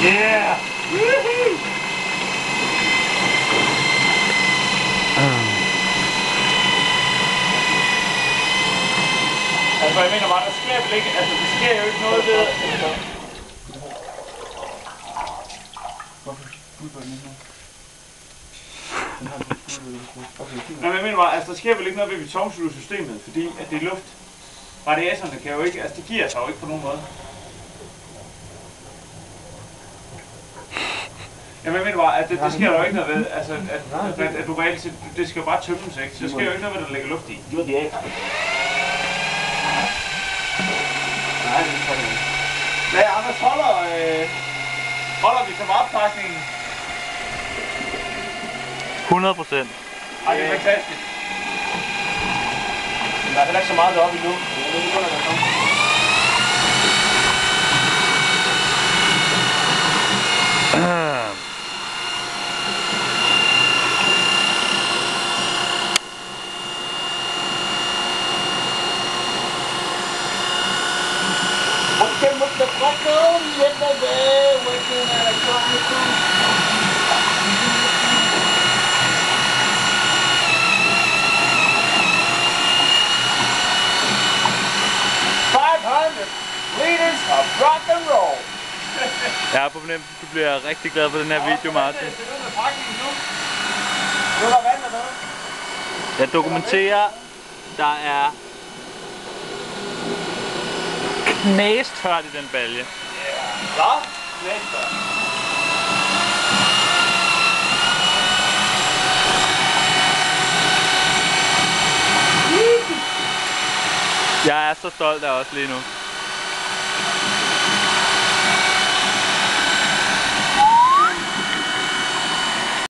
Yeah! Altså jeg mener bare, der sker vel ikke, altså der sker jo ikke noget ved... Men jeg mener bare, altså der sker vel ikke noget ved betonslusystemet, fordi at det er luft. Radiatorerne kan jo ikke, altså det giver sig jo ikke på nogen måde. Jamen, jeg mener bare, at det sker der jo ikke noget ved, altså at du reelt set, det skal jo bare tømmes, ikke? Så der sker jo ikke noget ved, at der ligger luft i. Jo, det er ikke. Nej, det er ikke. Hvad, Anders, holder vi som optakningen? 100%. Ej, det er fantastisk. Der er heller ikke så meget deroppe endnu. Jeg ved ikke, hvor der kommer. Working with the Blackcomb, yesterday, working at a company. 500 liters of rock and roll. Jeg har på fornemmelse, at du bliver rigtig glad for den her video, Martin. Nu er der vand dernede. Jeg dokumenterer, der er knæstørt i den balje. Hvad? Knæstørt. Jeg er så stolt af os lige nu.